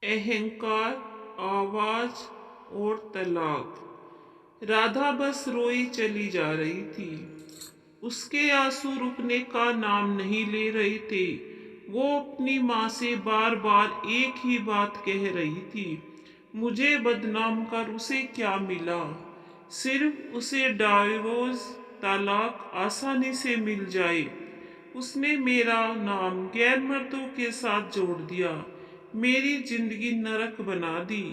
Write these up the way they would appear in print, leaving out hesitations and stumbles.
अहंकार, आवाज और तलाक। राधा बस रोई चली जा रही थी। उसके आंसू रुकने का नाम नहीं ले रहे थे। वो अपनी माँ से बार बार एक ही बात कह रही थी, मुझे बदनाम कर उसे क्या मिला। सिर्फ उसे डाइवोर्स, तलाक आसानी से मिल जाए। उसने मेरा नाम गैर मर्दों के साथ जोड़ दिया, मेरी जिंदगी नरक बना दी।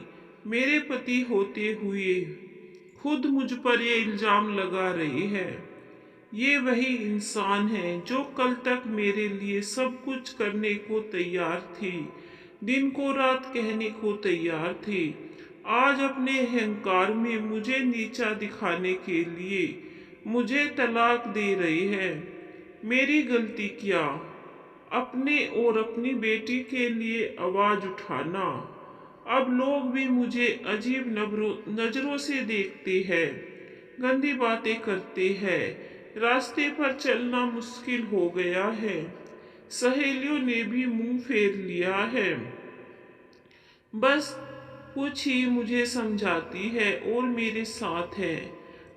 मेरे पति होते हुए खुद मुझ पर ये इल्जाम लगा रही है। ये वही इंसान है जो कल तक मेरे लिए सब कुछ करने को तैयार थी, दिन को रात कहने को तैयार थी। आज अपने अहंकार में मुझे नीचा दिखाने के लिए मुझे तलाक दे रही है। मेरी गलती क्या? अपने और अपनी बेटी के लिए आवाज उठाना। अब लोग भी मुझे अजीब नजरों से देखते हैं, गंदी बातें करते हैं। रास्ते पर चलना मुश्किल हो गया है। सहेलियों ने भी मुंह फेर लिया है। बस कुछ ही मुझे समझाती है और मेरे साथ है।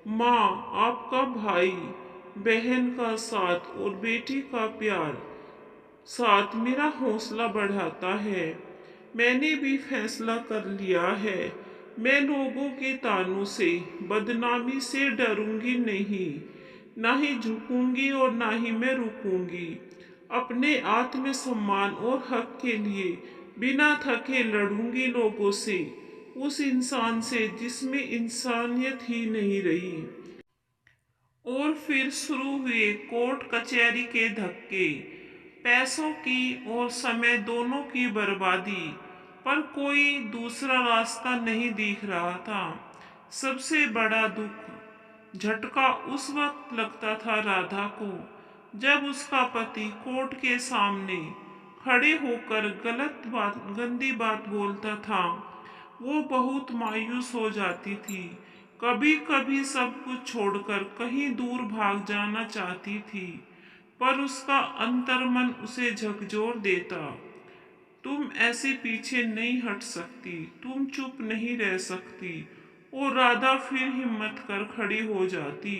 माँ, आपका भाई, बहन का साथ और बेटी का प्यार साथ मेरा हौसला बढ़ाता है। मैंने भी फैसला कर लिया है। मैं लोगों के तानों से, बदनामी से डरूंगी नहीं। ना ही झुकूंगी और ना ही मैं रुकूंगी। अपने आत्मसम्मान और हक के लिए बिना थके लड़ूंगी लोगों से, उस इंसान से जिसमें इंसानियत ही नहीं रही। और फिर शुरू हुए कोर्ट कचहरी के धक्के, पैसों की और समय दोनों की बर्बादी। पर कोई दूसरा रास्ता नहीं दिख रहा था। सबसे बड़ा दुख, झटका उस वक्त लगता था राधा को, जब उसका पति कोर्ट के सामने खड़े होकर गलत बात, गंदी बात बोलता था। वो बहुत मायूस हो जाती थी। कभी कभी सब कुछ छोड़कर कहीं दूर भाग जाना चाहती थी, पर उसका अंतर्मन उसे झकझोर देता। तुम ऐसे पीछे नहीं हट सकती, तुम चुप नहीं रह सकती। और राधा फिर हिम्मत कर खड़ी हो जाती।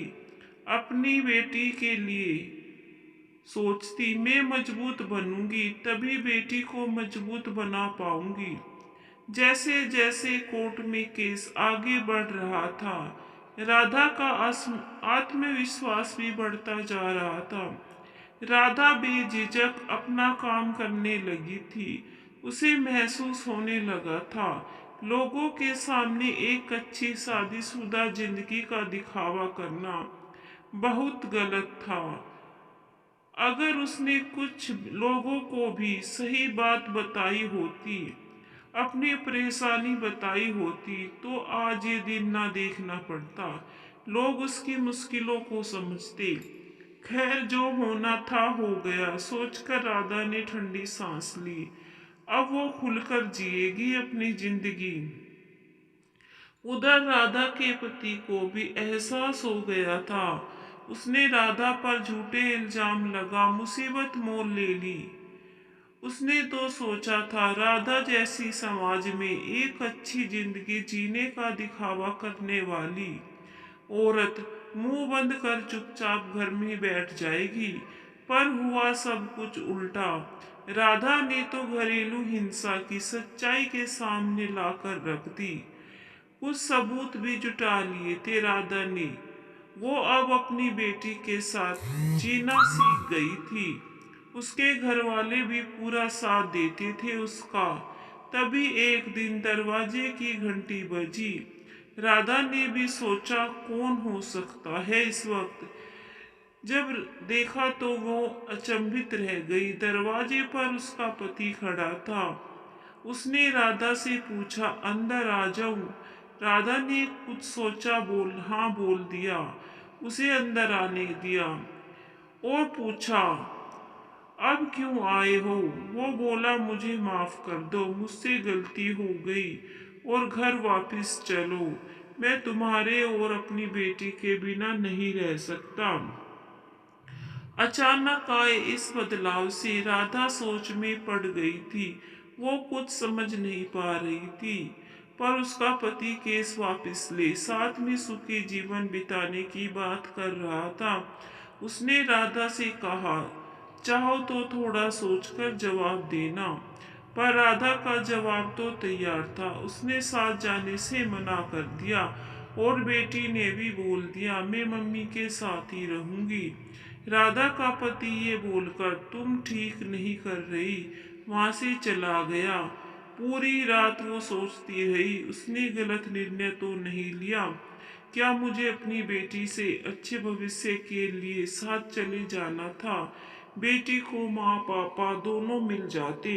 अपनी बेटी के लिए सोचती, मैं मजबूत बनूंगी तभी बेटी को मजबूत बना पाऊंगी। जैसे जैसे कोर्ट में केस आगे बढ़ रहा था, राधा का आत्मविश्वास भी बढ़ता जा रहा था। राधा बेझिझक अपना काम करने लगी थी। उसे महसूस होने लगा था, लोगों के सामने एक अच्छी शादीशुदा जिंदगी का दिखावा करना बहुत गलत था। अगर उसने कुछ लोगों को भी सही बात बताई होती, अपनी परेशानी बताई होती, तो आज ये दिन ना देखना पड़ता। लोग उसकी मुश्किलों को समझते। खैर, जो होना था हो गया, सोचकर राधा ने ठंडी सांस ली। अब वो खुलकर जिएगी अपनी जिंदगी। उधर राधा के पति को भी एहसास हो गया था। उसने राधा पर झूठे इल्जाम लगा मुसीबत मोल ले ली। उसने तो सोचा था राधा जैसी समाज में एक अच्छी जिंदगी जीने का दिखावा करने वाली औरत मुंह बंद कर चुपचाप घर में बैठ जाएगी, पर हुआ सब कुछ उल्टा। राधा ने तो घरेलू हिंसा की सच्चाई के सामने लाकर रख दी। कुछ सबूत भी जुटा लिए थे राधा ने। वो अब अपनी बेटी के साथ जीना सीख गई थी। उसके घर वाले भी पूरा साथ देते थे उसका। तभी एक दिन दरवाजे की घंटी बजी। राधा ने भी सोचा, कौन हो सकता है इस वक्त। जब देखा तो वो अचंभित रह गई। दरवाजे पर उसका पति खड़ा था। उसने राधा से पूछा, अंदर आ जाऊं? राधा ने कुछ सोचा, हाँ बोल दिया। उसे अंदर आने दिया और पूछा, अब क्यों आए हो? वो बोला, मुझे माफ कर दो, मुझसे गलती हो गई और घर वापस चलो। मैं तुम्हारे और अपनी बेटी के बिना नहीं रह सकता। अचानक आए इस बदलाव से राधा सोच में पड़ गई थी। वो कुछ समझ नहीं पा रही थी, पर उसका पति केस वापस ले साथ में सुखी जीवन बिताने की बात कर रहा था। उसने राधा से कहा, चाहो तो थोड़ा सोचकर जवाब देना। पर राधा का जवाब तो तैयार था। उसने साथ जाने से मना कर दिया और बेटी ने भी बोल दिया, मैं मम्मी के साथ ही रहूंगी। राधा का पति ये बोलकर तुम ठीक नहीं कर रही वहां से चला गया। पूरी रात वो सोचती रही, उसने गलत निर्णय तो नहीं लिया। क्या मुझे अपनी बेटी से अच्छे भविष्य के लिए साथ चले जाना था? बेटी को माँ पापा दोनों मिल जाते।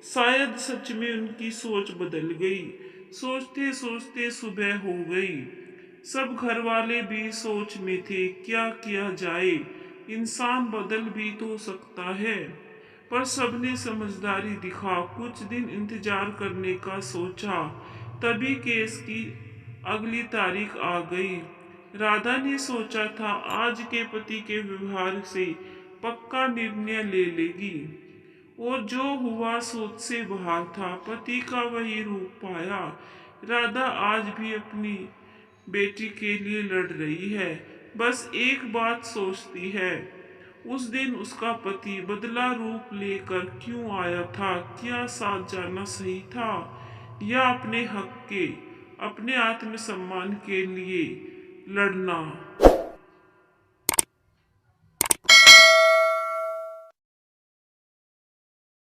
शायद सच में उनकी सोच बदल गई। सोचते सोचते सुबह हो गई। सब घर वाले भी सोच में थे, क्या किया जाए, इंसान बदल भी तो सकता है। पर सबने समझदारी दिखा, कुछ दिन इंतजार करने का सोचा। तभी केस की अगली तारीख आ गई। राधा ने सोचा था आज के पति के व्यवहार से पक्का निर्णय ले लेगी, और जो हुआ सोच से बाहर था। पति का वही रूप पाया। राधा आज भी अपनी बेटी के लिए लड़ रही है, बस एक बात सोचती है, उस दिन उसका पति बदला रूप लेकर क्यों आया था? क्या साथ जाना सही था, या अपने हक के, अपने आत्मसम्मान के लिए लड़ना?